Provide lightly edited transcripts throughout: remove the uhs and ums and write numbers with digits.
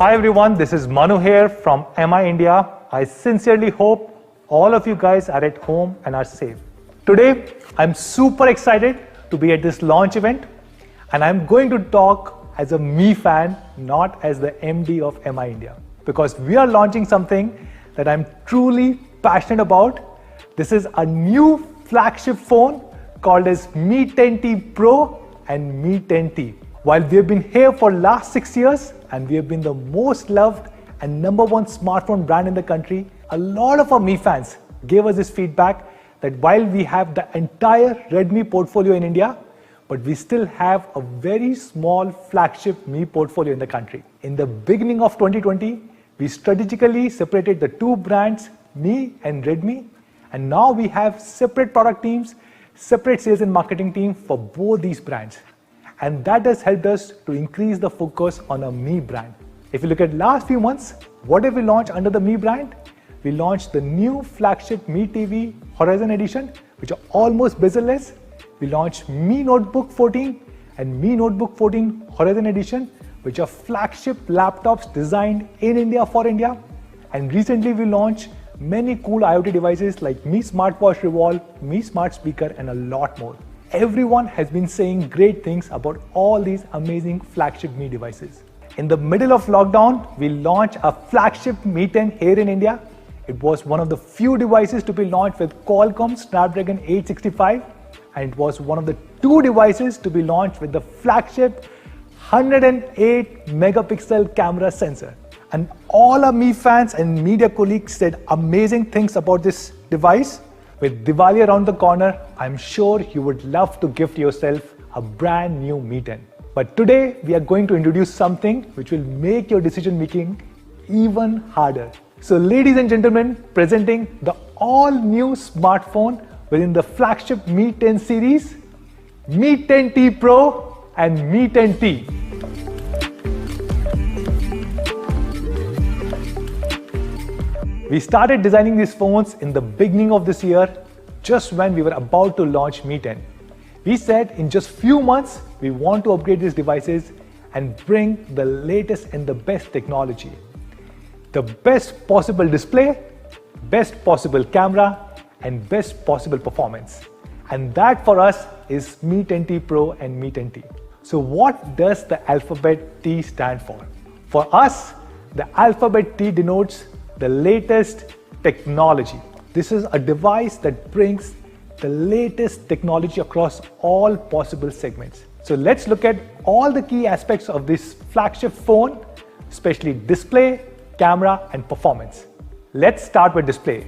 Hi everyone, this is Manu here from MI India. I sincerely hope all of you guys are at home and are safe. Today, I'm super excited to be at this launch event, and I'm going to talk as a Mi fan, not as the MD of MI India, because we are launching something that I'm truly passionate about. This is a new flagship phone called as Mi 10T Pro and Mi 10T. While we have been here for last 6 years and we have been the most loved and #1 smartphone brand in the country, a lot of our Mi fans gave us this feedback that while we have the entire Redmi portfolio in India, but we still have a very small flagship Mi portfolio in the country. In the beginning of 2020, we strategically separated the two brands, Mi and Redmi, and now we have separate product teams, separate sales and marketing team for both these brands. And that has helped us to increase the focus on a Mi brand. If you look at last few months, what have we launched under the Mi brand? We launched the new flagship Mi TV Horizon Edition, which are almost bezel-less. We launched Mi Notebook 14 and Mi Notebook 14 Horizon Edition, which are flagship laptops designed in India for India. And recently we launched many cool IoT devices like Mi Smartwatch Revolve, Mi Smart Speaker, and a lot more. Everyone has been saying great things about all these amazing flagship Mi devices. In the middle of lockdown, we launched a flagship Mi 10 here in India. It was one of the few devices to be launched with Qualcomm Snapdragon 865, and it was one of the 2 devices to be launched with the flagship 108 megapixel camera sensor. And all our Mi fans and media colleagues said amazing things about this device. With Diwali around the corner, I'm sure you would love to gift yourself a brand new Mi 10. But today, we are going to introduce something which will make your decision making even harder. So ladies and gentlemen, presenting the all-new smartphone within the flagship Mi 10 series, Mi 10T Pro and Mi 10T. We started designing these phones in the beginning of this year, just when we were about to launch Mi 10. We said in just few months, we want to upgrade these devices and bring the latest and the best technology. The best possible display, best possible camera, and best possible performance. And that for us is Mi 10T Pro and Mi 10T. So what does the alphabet T stand for? For us, the alphabet T denotes the latest technology. This is a device that brings the latest technology across all possible segments. So let's look at all the key aspects of this flagship phone, especially display, camera, and performance. Let's start with display.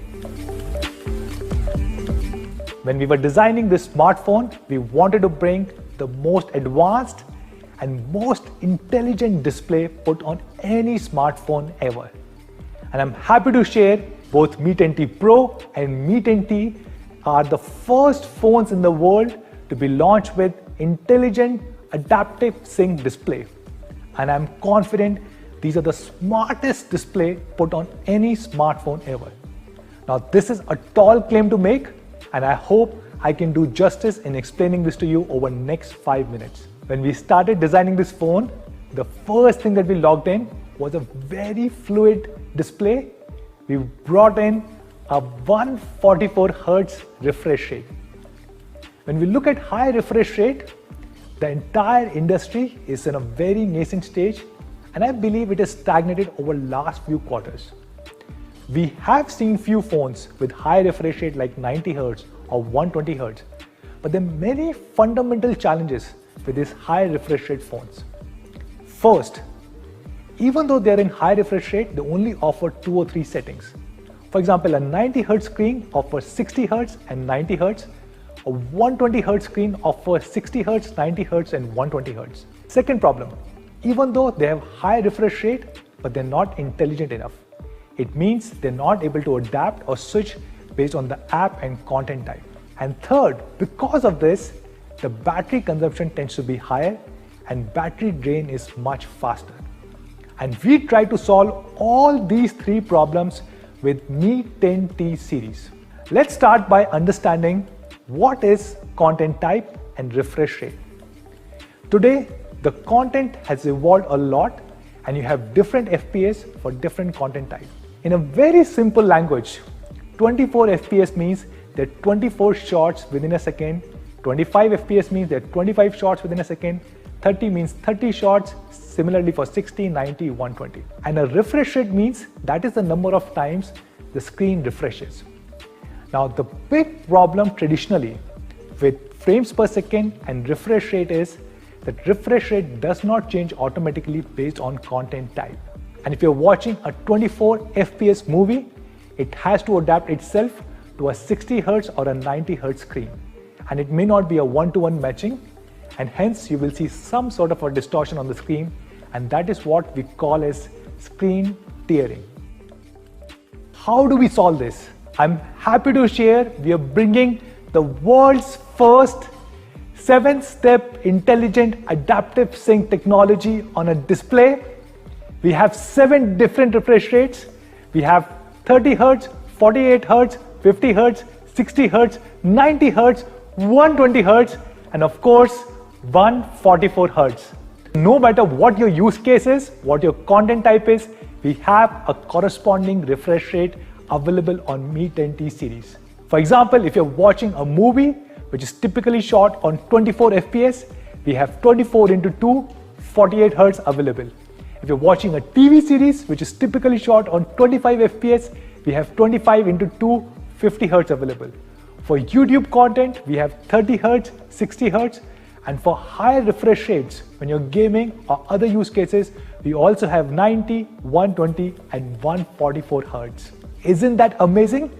When we were designing this smartphone, we wanted to bring the most advanced and most intelligent display put on any smartphone ever. And I'm happy to share both Mi 10T Pro and Mi 10T are the first phones in the world to be launched with Intelligent AdaptiveSync display. And I'm confident these are the smartest display put on any smartphone ever. Now this is a tall claim to make, and I hope I can do justice in explaining this to you over the next 5 minutes. When we started designing this phone, the first thing that we logged in was a very fluid display. We brought in a 144 Hz refresh rate. When we look at high refresh rate, the entire industry is in a very nascent stage, and I believe it has stagnated over last few quarters. We have seen few phones with high refresh rate like 90 Hz or 120 Hz, but there are many fundamental challenges with these high refresh rate phones. First, even though they are in high refresh rate, they only offer 2 or 3 settings. For example, a 90 Hz screen offers 60 Hz and 90 Hz. A 120 Hz screen offers 60 Hz, 90 Hz, and 120 Hz. Second problem, even though they have high refresh rate, but they're not intelligent enough. It means they're not able to adapt or switch based on the app and content type. And third, because of this, the battery consumption tends to be higher and battery drain is much faster. And we try to solve all these 3 problems with Mi 10T series. Let's start by understanding what is content type and refresh rate. Today, the content has evolved a lot and you have different FPS for different content type. In a very simple language, 24 FPS means there are 24 shots within a second, 25 FPS means there are 25 shots within a second, 30 means 30 shots, similarly for 60, 90, 120. And a refresh rate means that is the number of times the screen refreshes. Now the big problem traditionally with frames per second and refresh rate is that refresh rate does not change automatically based on content type. And if you're watching a 24 FPS movie, it has to adapt itself to a 60 Hz or a 90 Hz screen. And it may not be a one-to-one matching, and hence you will see some sort of a distortion on the screen, and that is what we call as screen tearing. How do we solve this? I'm happy to share we are bringing the world's first 7-step intelligent adaptive sync technology on a display. We have 7 different refresh rates. We have 30 Hz, 48 Hz, 50 Hz, 60 Hz, 90 Hz, 120 Hz, and of course 144 Hz. No matter what your use case is, what your content type is, we have a corresponding refresh rate available on Mi 10T series. For example, if you're watching a movie which is typically shot on 24 FPS, we have 24:2 48 Hz available. If you're watching a TV series which is typically shot on 25 FPS, we have 25:2 50 Hz available. For YouTube content, we have 30 Hz, 60 Hz, and for higher refresh rates, when you're gaming or other use cases, we also have 90, 120, and 144 Hz. Isn't that amazing?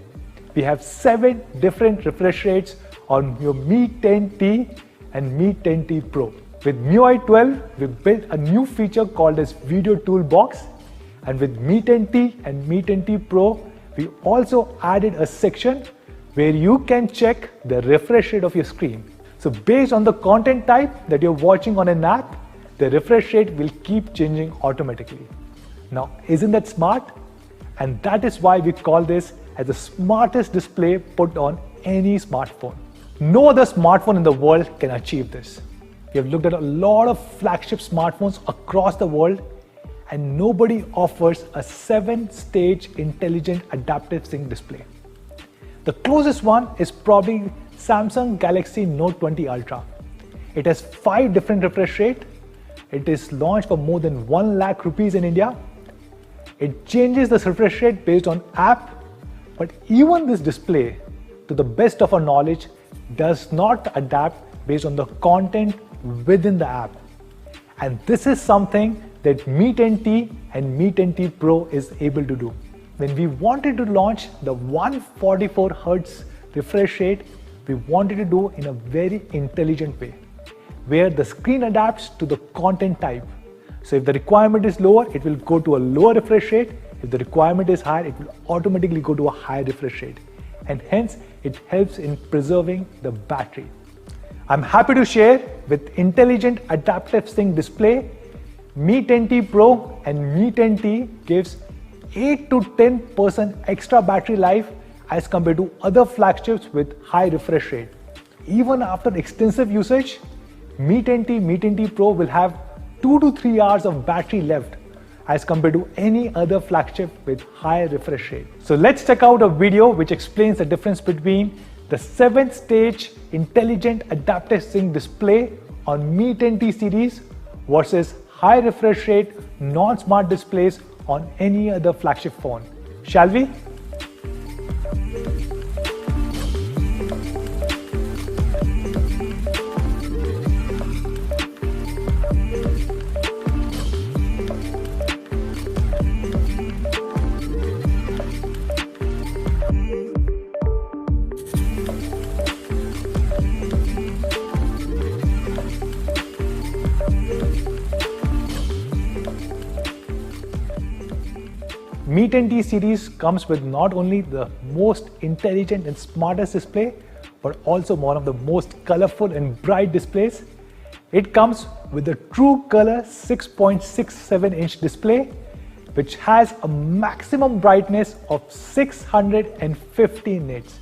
We have 7 different refresh rates on your Mi 10T and Mi 10T Pro. With MIUI 12, we built a new feature called as Video Toolbox, and with Mi 10T and Mi 10T Pro, we also added a section where you can check the refresh rate of your screen. So based on the content type that you're watching on an app, the refresh rate will keep changing automatically. Now, isn't that smart? And that is why we call this as the smartest display put on any smartphone. No other smartphone in the world can achieve this. We have looked at a lot of flagship smartphones across the world, and nobody offers a 7-stage intelligent adaptive sync display. The closest one is probably Samsung Galaxy Note 20 Ultra. It has 5 different refresh rates. It is launched for more than 1 lakh rupees in India. It changes the refresh rate based on app, but even this display, to the best of our knowledge, does not adapt based on the content within the app. And this is something that Mi 10T and Mi 10T Pro is able to do. When we wanted to launch the 144 Hz refresh rate, we wanted to do in a very intelligent way, where the screen adapts to the content type. So if the requirement is lower, it will go to a lower refresh rate. If the requirement is higher, it will automatically go to a higher refresh rate. And hence, it helps in preserving the battery. I'm happy to share with Intelligent Adaptive Sync display, Mi 10T Pro and Mi 10T gives 8 to 10% extra battery life as compared to other flagships with high refresh rate. Even after extensive usage, Mi 10T, Mi 10T Pro will have 2 to 3 hours of battery left as compared to any other flagship with high refresh rate. So let's check out a video which explains the difference between the 7-stage intelligent adaptive sync display on Mi 10T series versus high refresh rate non-smart displays on any other flagship phone. Shall we? Mi 10T series comes with not only the most intelligent and smartest display, but also one of the most colorful and bright displays. It comes with a true color 6.67-inch display, which has a maximum brightness of 650 nits.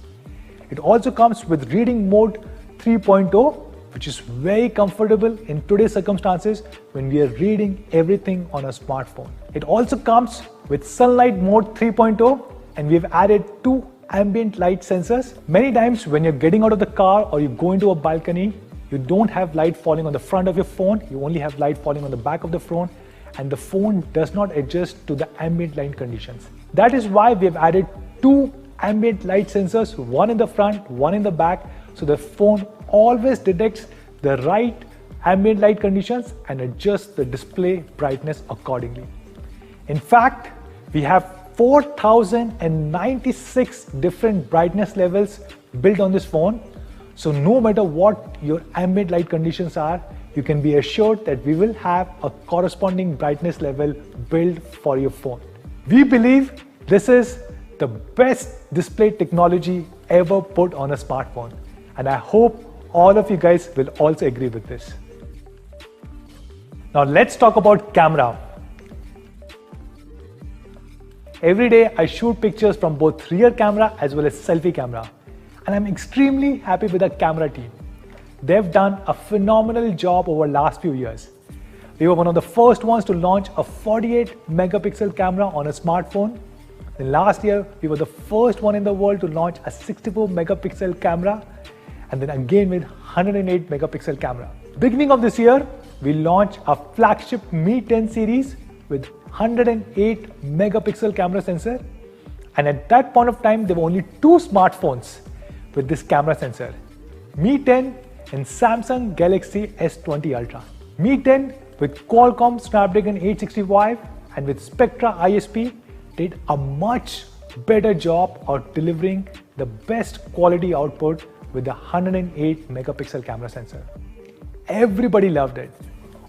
It also comes with reading mode 3.0, which is very comfortable in today's circumstances when we are reading everything on a smartphone. It also comes with sunlight mode 3.0, and we've added 2 ambient light sensors. Many times when you're getting out of the car or you go into a balcony, you don't have light falling on the front of your phone, you only have light falling on the back of the phone, and the phone does not adjust to the ambient light conditions. That is why we have added 2 ambient light sensors, one in the front, one in the back, so the phone always detects the right ambient light conditions and adjusts the display brightness accordingly. In fact, we have 4096 different brightness levels built on this phone. So no matter what your ambient light conditions are, you can be assured that we will have a corresponding brightness level built for your phone. We believe this is the best display technology ever put on a smartphone, and I hope all of you guys will also agree with this. Now let's talk about camera. Every day I shoot pictures from both rear camera as well as selfie camera, and I'm extremely happy with the camera team. They've done a phenomenal job over the last few years. We were one of the first ones to launch a 48 megapixel camera on a smartphone. Then last year, we were the first one in the world to launch a 64 megapixel camera, and then again with 108 megapixel camera. Beginning of this year, we launched a flagship Mi 10 series with 108 megapixel camera sensor, and at that point of time, there were only 2 smartphones with this camera sensor, Mi 10 and Samsung Galaxy S20 Ultra. Mi 10 with Qualcomm Snapdragon 865 and with Spectra ISP did a much better job of delivering the best quality output with the 108 megapixel camera sensor. Everybody loved it.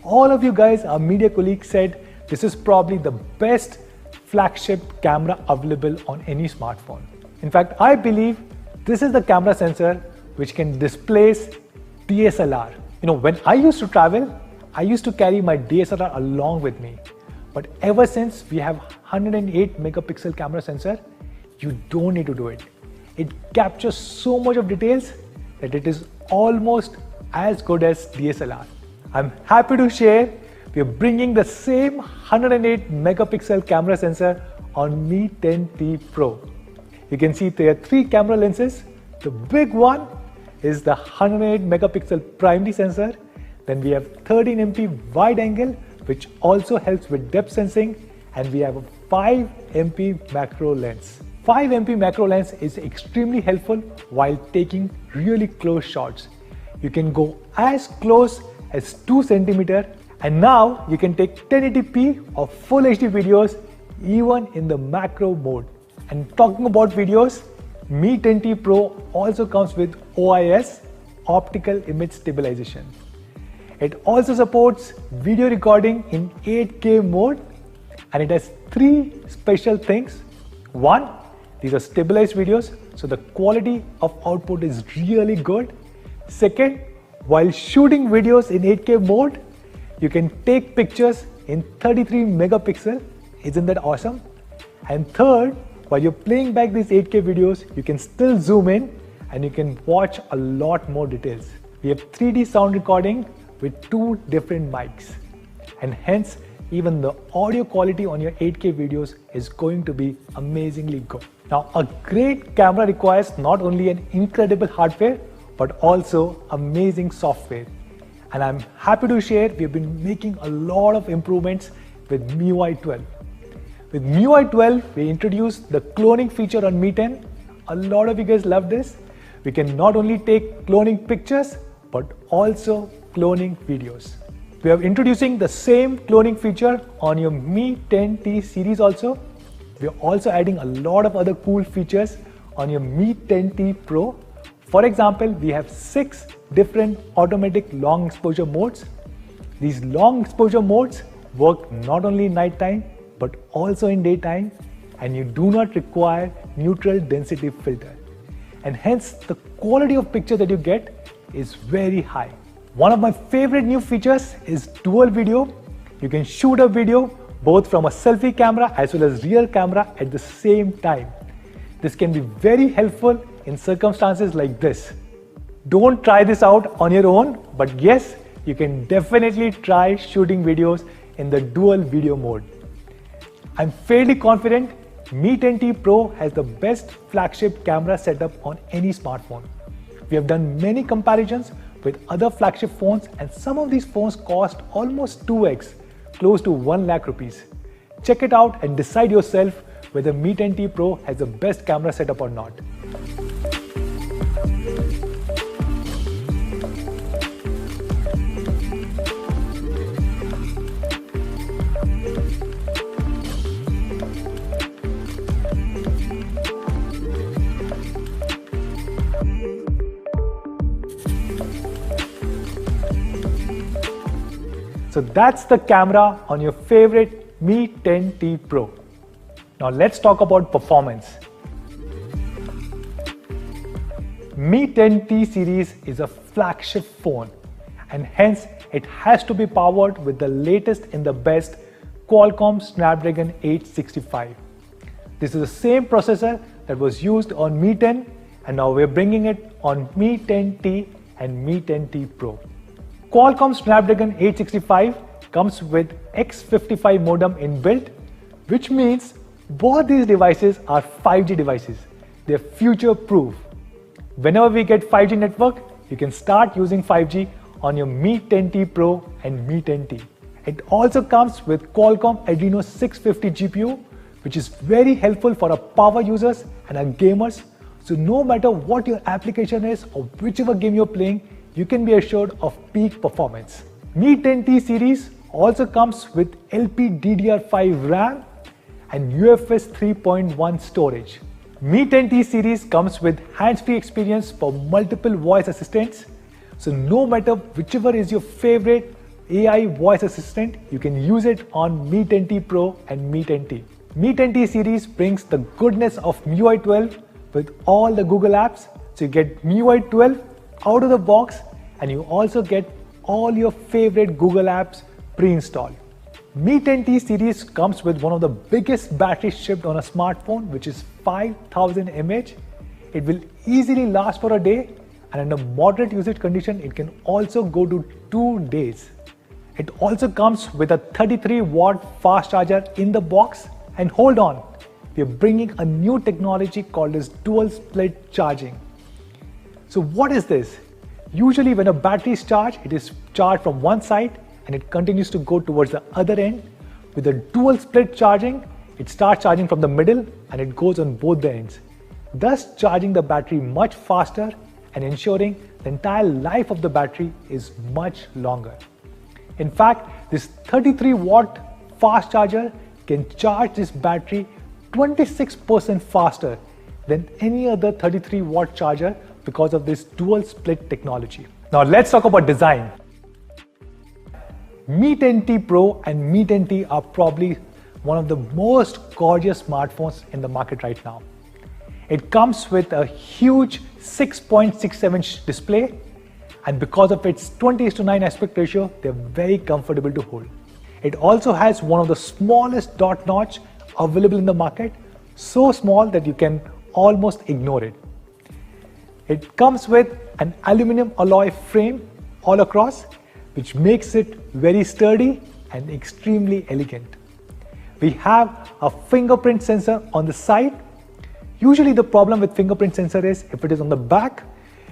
All of you guys, our media colleagues, said this is probably the best flagship camera available on any smartphone. In fact, I believe this is the camera sensor which can displace DSLR. When I used to travel, I used to carry my DSLR along with me. But ever since we have 108 megapixel camera sensor, you don't need to do it. It captures so much of details that it is almost as good as DSLR. I'm happy to share we are bringing the same 108 megapixel camera sensor on Mi 10T Pro. You can see there are 3 camera lenses. The big one is the 108 megapixel primary sensor. Then we have 13 MP wide angle, which also helps with depth sensing, and we have a 5 MP macro lens. 5 MP macro lens is extremely helpful while taking really close shots. You can go as close as 2 cm, and now you can take 1080p or full HD videos even in the macro mode. And talking about videos, Mi 10T Pro also comes with OIS, optical image stabilization. It also supports video recording in 8K mode, and it has 3 special things. One, these are stabilized videos, so the quality of output is really good. Second, while shooting videos in 8K mode, you can take pictures in 33 megapixel. Isn't that awesome? And third, while you're playing back these 8K videos, you can still zoom in and you can watch a lot more details. We have 3D sound recording with 2 different mics, and hence even the audio quality on your 8K videos is going to be amazingly good. Now, a great camera requires not only an incredible hardware but also amazing software, and I'm happy to share we've been making a lot of improvements with MIUI 12. With MIUI 12, we introduced the cloning feature on Mi 10. A lot of you guys love this. We can not only take cloning pictures but also cloning videos. We are introducing the same cloning feature on your Mi 10T series also. We are also adding a lot of other cool features on your Mi 10T Pro. For example, we have 6 different automatic long exposure modes. These long exposure modes work not only in night time but also in daytime, and you do not require neutral density filter, and hence the quality of picture that you get is very high. One of my favorite new features is dual video. You can shoot a video both from a selfie camera as well as rear camera at the same time. This can be very helpful in circumstances like this. Don't try this out on your own, but yes, you can definitely try shooting videos in the dual video mode. I'm fairly confident Mi 10T Pro has the best flagship camera setup on any smartphone. We have done many comparisons with other flagship phones, and some of these phones cost almost 2x, close to 1 lakh rupees. Check it out and decide yourself whether Mi 10T Pro has the best camera setup or not. So that's the camera on your favorite Mi 10T Pro. Now let's talk about performance. Mi 10T series is a flagship phone, and hence it has to be powered with the latest in the best Qualcomm Snapdragon 865. This is the same processor that was used on Mi 10, and now we're bringing it on Mi 10T and Mi 10T Pro. Qualcomm Snapdragon 865 comes with X55 modem inbuilt, which means both these devices are 5G devices. They're future-proof. Whenever we get 5G network, you can start using 5G on your Mi 10T Pro and Mi 10T. It also comes with Qualcomm Adreno 650 GPU, which is very helpful for our power users and our gamers. So no matter what your application is or whichever game you're playing, you can be assured of peak performance. Mi 10T series also comes with LPDDR5 RAM and UFS 3.1 storage. Mi 10T series comes with hands-free experience for multiple voice assistants. So no matter whichever is your favorite AI voice assistant, you can use it on Mi 10T Pro and Mi 10T. Mi 10T series brings the goodness of MIUI 12 with all the Google apps. So you get MIUI 12 out of the box, and you also get all your favorite Google apps pre-installed. Mi 10T series comes with one of the biggest batteries shipped on a smartphone, which is 5000 mAh. It will easily last for a day, and under moderate usage condition, it can also go to 2 days. It also comes with a 33-watt fast charger in the box, and hold on, we are bringing a new technology called as dual split charging. So what is this? Usually when a battery is charged, it is charged from one side and it continues to go towards the other end. With the dual split charging, it starts charging from the middle and it goes on both the ends, thus charging the battery much faster and ensuring the entire life of the battery is much longer. In fact, this 33-watt fast charger can charge this battery 26% faster than any other 33-watt charger because of this dual split technology. Now let's talk about design. Mi 10T Pro and Mi 10T are probably one of the most gorgeous smartphones in the market right now. It comes with a huge 6.67-inch display, and because of its 20:9 aspect ratio, they're very comfortable to hold. It also has one of the smallest dot notch available in the market, so small that you can almost ignore it. It comes with an aluminum alloy frame all across, which makes it very sturdy and extremely elegant. We have a fingerprint sensor on the side. Usually the problem with fingerprint sensor is if it is on the back,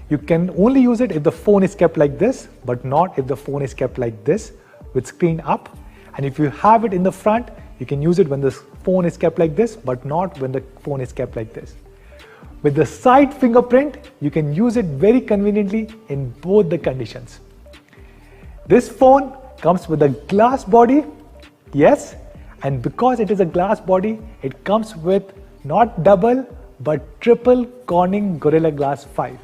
you can only use it if the phone is kept like this, but not if the phone is kept like this with screen up. And if you have it in the front, you can use it when the phone is kept like this, but not when the phone is kept like this. With the side fingerprint, you can use it very conveniently in both the conditions. This phone comes with a glass body, yes, and because it is a glass body, it comes with not double but triple Corning Gorilla Glass 5.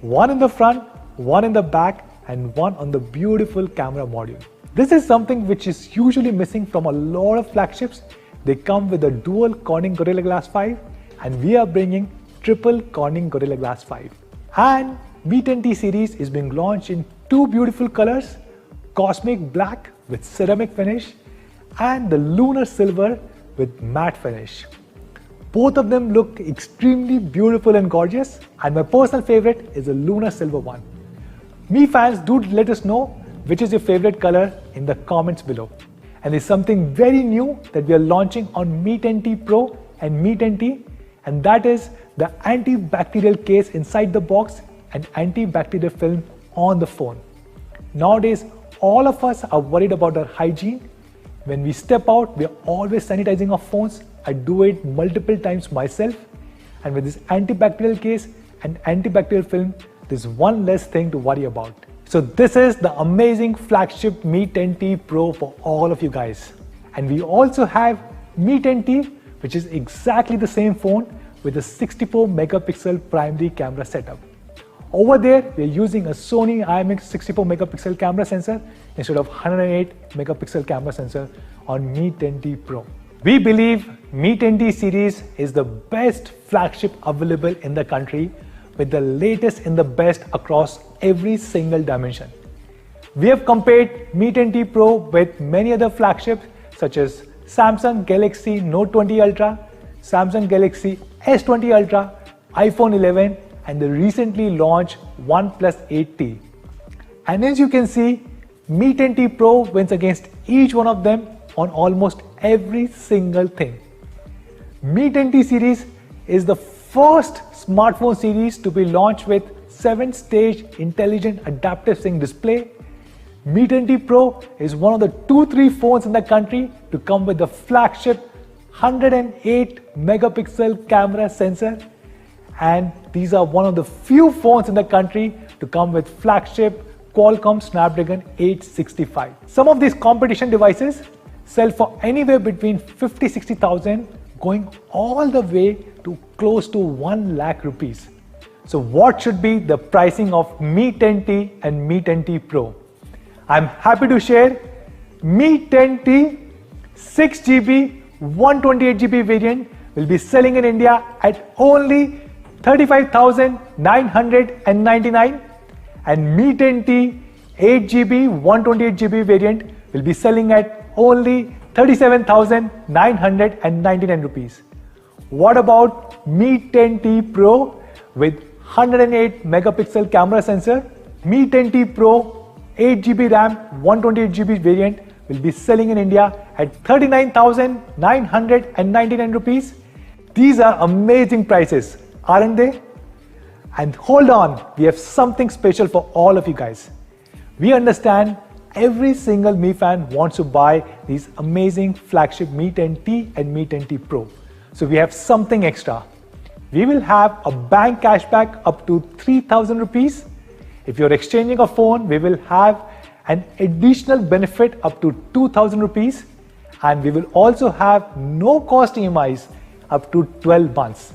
One in the front, one in the back, and one on the beautiful camera module. This is something which is usually missing from a lot of flagships. They come with a dual Corning Gorilla Glass 5, and we are bringing triple Corning Gorilla Glass 5. And Mi 10T series is being launched in two beautiful colors, Cosmic Black with ceramic finish and the Lunar Silver with matte finish. Both of them look extremely beautiful and gorgeous, and my personal favorite is the Lunar Silver one. Mi fans, do let us know which is your favorite color in the comments below. And there's something very new that we are launching on Mi 10T Pro and Mi 10T, and that is the antibacterial case inside the box and antibacterial film on the phone. Nowadays, all of us are worried about our hygiene. When we step out, we are always sanitizing our phones. I do it multiple times myself. And with this antibacterial case and antibacterial film, there's one less thing to worry about. So this is the amazing flagship Mi 10T Pro for all of you guys. And we also have Mi 10T, which is exactly the same phone with a 64 megapixel primary camera setup. Over there, we're using a Sony IMX 64 megapixel camera sensor instead of 108 megapixel camera sensor on Mi 10T Pro. We believe Mi 10T series is the best flagship available in the country with the latest and the best across every single dimension. We have compared Mi 10T Pro with many other flagships such as Samsung Galaxy Note 20 Ultra, Samsung Galaxy S20 Ultra, iPhone 11, and the recently launched OnePlus 8T. And as you can see, Mi 10T Pro wins against each one of them on almost every single thing. Mi 10T series is the first smartphone series to be launched with 7-stage Intelligent AdaptiveSync display. Mi 10T Pro is one of the 2-3 phones in the country to come with the flagship 108 megapixel camera sensor, and these are one of the few phones in the country to come with flagship Qualcomm Snapdragon 865. Some of these competition devices sell for anywhere between 50-60,000, going all the way to close to 1 lakh rupees. So what should be the pricing of Mi 10T and Mi 10T Pro? I'm happy to share Mi 10T 6GB 128GB variant will be selling in India at only 35,999, and Mi 10T 8GB 128GB variant will be selling at only 37,999 rupees. What about Mi 10T Pro with 108 megapixel camera sensor? Mi 10T Pro 8GB RAM 128GB variant will be selling in India at 39,999 rupees. These are amazing prices, aren't they? And hold on, we have something special for all of you guys. We understand every single Mi fan wants to buy these amazing flagship Mi 10T and Mi 10T Pro. So we have something extra. We will have a bank cashback up to 3,000 rupees. If you're exchanging a phone, we will have an additional benefit up to 2,000 rupees. And we will also have no cost EMIs up to 12 months.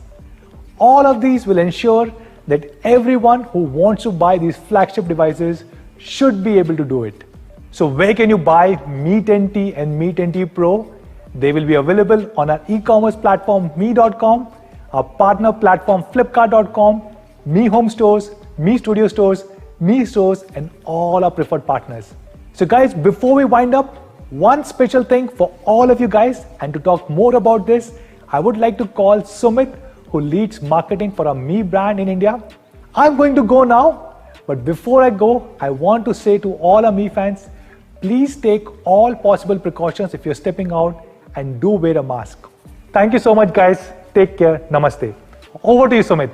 All of these will ensure that everyone who wants to buy these flagship devices should be able to do it. So where can you buy Mi 10T and Mi 10T Pro? They will be available on our e-commerce platform Mi.com, our partner platform Flipkart.com, Mi Home Stores, Mi Studio Stores, Mi Stores, and all our preferred partners. So guys, before we wind up, one special thing for all of you guys, and to talk more about this, I would like to call Sumit, who leads marketing for our Mi brand in India. I'm going to go now, but before I go, I want to say to all our Mi fans, please take all possible precautions if you're stepping out and do wear a mask. Thank you so much, guys. Take care. Namaste. Over to you, Sumit.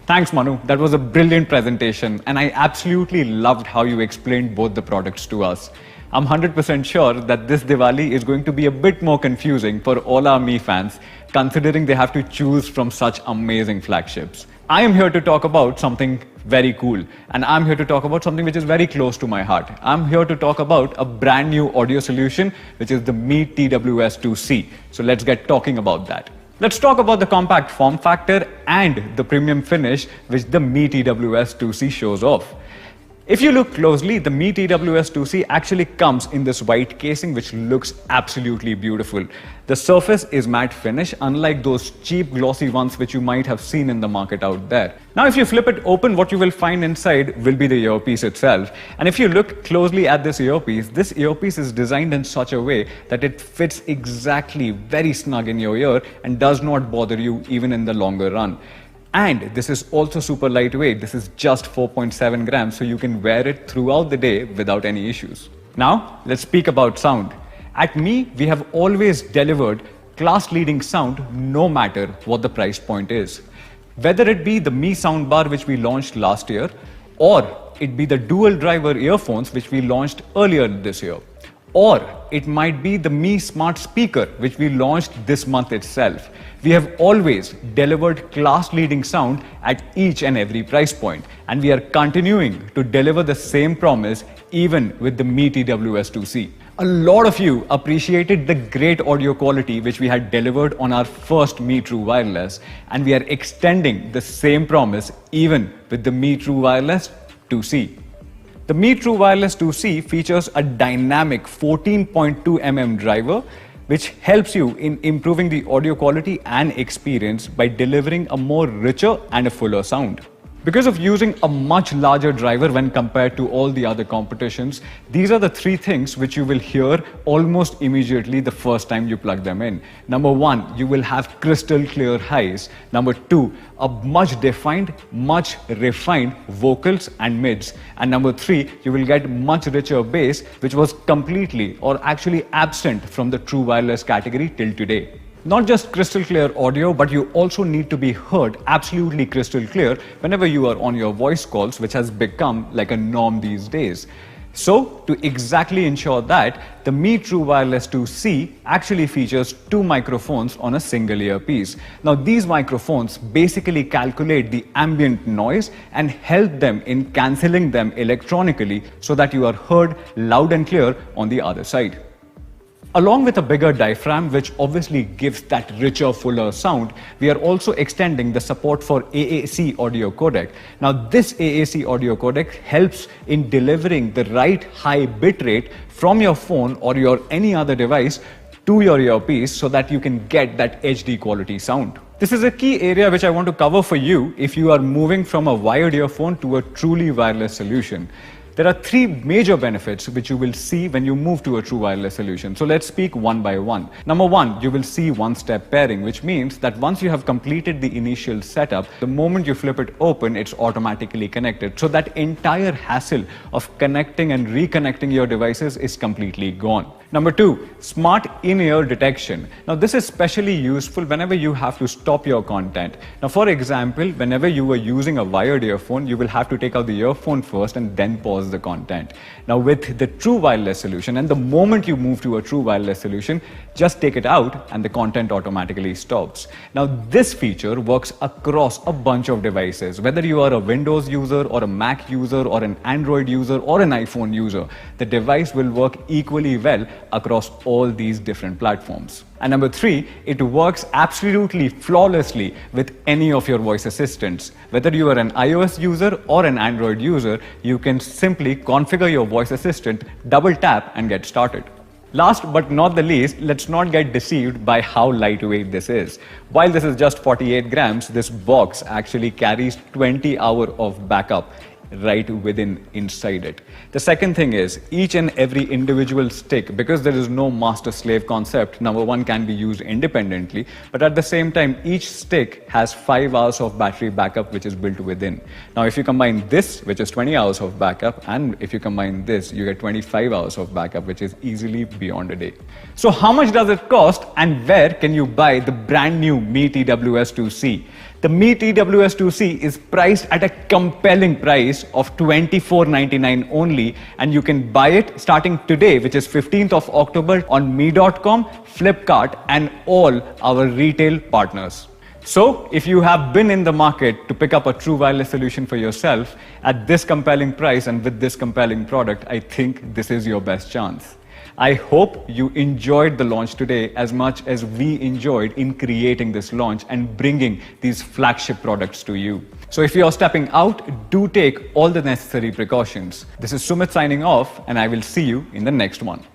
Thanks, Manu. That was a brilliant presentation, and I absolutely loved how you explained both the products to us. I'm 100% sure that this Diwali is going to be a bit more confusing for all our Mi fans, considering they have to choose from such amazing flagships. I am here to talk about something very cool, and I'm here to talk about something which is very close to my heart. I'm here to talk about a brand new audio solution, which is the Mi TWS2C. So let's get talking about that. Let's talk about the compact form factor and the premium finish which the Mi TWS2C shows off. If you look closely, the Mi TWS2C actually comes in this white casing which looks absolutely beautiful. The surface is matte finish, unlike those cheap glossy ones which you might have seen in the market out there. Now if you flip it open, what you will find inside will be the earpiece itself. And if you look closely at this earpiece is designed in such a way that it fits exactly very snug in your ear and does not bother you even in the longer run. And this is also super lightweight. This is just 4.7 grams, so you can wear it throughout the day without any issues. Now, let's speak about sound. At Mi, we have always delivered class-leading sound no matter what the price point is. Whether it be the Mi soundbar which we launched last year, or it be the dual driver earphones which we launched earlier this year, or it might be the Mi smart speaker which we launched this month itself. We have always delivered class-leading sound at each and every price point, and we are continuing to deliver the same promise even with the Mi TWS2C. A lot of you appreciated the great audio quality which we had delivered on our first Mi True Wireless, and we are extending the same promise even with the Mi True Wireless 2C. The Mi True Wireless 2C features a dynamic 14.2 mm driver which helps you in improving the audio quality and experience by delivering a more richer and a fuller sound. Because of using a much larger driver when compared to all the other competitions, these are the three things which you will hear almost immediately the first time you plug them in. Number one, you will have crystal clear highs. Number two, a much defined, much refined vocals and mids. And number three, you will get much richer bass, which was completely or actually absent from the true wireless category till today. Not just crystal clear audio, but you also need to be heard absolutely crystal clear whenever you are on your voice calls, which has become like a norm these days. So, to exactly ensure that, the Mi True Wireless 2C actually features two microphones on a single earpiece. Now, these microphones basically calculate the ambient noise and help them in cancelling them electronically so that you are heard loud and clear on the other side. Along with a bigger diaphragm, which obviously gives that richer, fuller sound, we are also extending the support for AAC audio codec. Now, this AAC audio codec helps in delivering the right high bit rate from your phone or your any other device to your earpiece so that you can get that HD quality sound. This is a key area which I want to cover for you if you are moving from a wired earphone to a truly wireless solution. There are three major benefits which you will see when you move to a true wireless solution. So let's speak one by one. Number one, you will see one-step pairing, which means that once you have completed the initial setup, the moment you flip it open, it's automatically connected. So that entire hassle of connecting and reconnecting your devices is completely gone. Number two, smart in-ear detection. Now, this is especially useful whenever you have to stop your content. Now, for example, whenever you are using a wired earphone, you will have to take out the earphone first and then pause the content. Now, with the true wireless solution, and the moment you move to a true wireless solution, just take it out and the content automatically stops. Now, this feature works across a bunch of devices. Whether you are a Windows user or a Mac user or an Android user or an iPhone user, the device will work equally well across all these different platforms. And number three, it works absolutely flawlessly with any of your voice assistants. Whether you are an iOS user or an Android user, you can simply configure your voice assistant, double tap and get started. Last but not the least, let's not get deceived by how lightweight this is. While this is just 48 grams, this box actually carries 20 hours of backup right inside it. The second thing is, each and every individual stick, because there is no master-slave concept, number one, can be used independently, but at the same time, each stick has 5 hours of battery backup which is built within. Now, if you combine this, which is 20 hours of backup, and if you combine this, you get 25 hours of backup, which is easily beyond a day. So how much does it cost, and where can you buy the brand new Mi TWS2C? The Mi TWS2C is priced at a compelling price of $24.99 only, and you can buy it starting today, which is 15th of October on Mi.com, Flipkart, and all our retail partners. So, if you have been in the market to pick up a true wireless solution for yourself at this compelling price and with this compelling product, I think this is your best chance. I hope you enjoyed the launch today as much as we enjoyed in creating this launch and bringing these flagship products to you. So if you're stepping out, do take all the necessary precautions. This is Sumit signing off, and I will see you in the next one.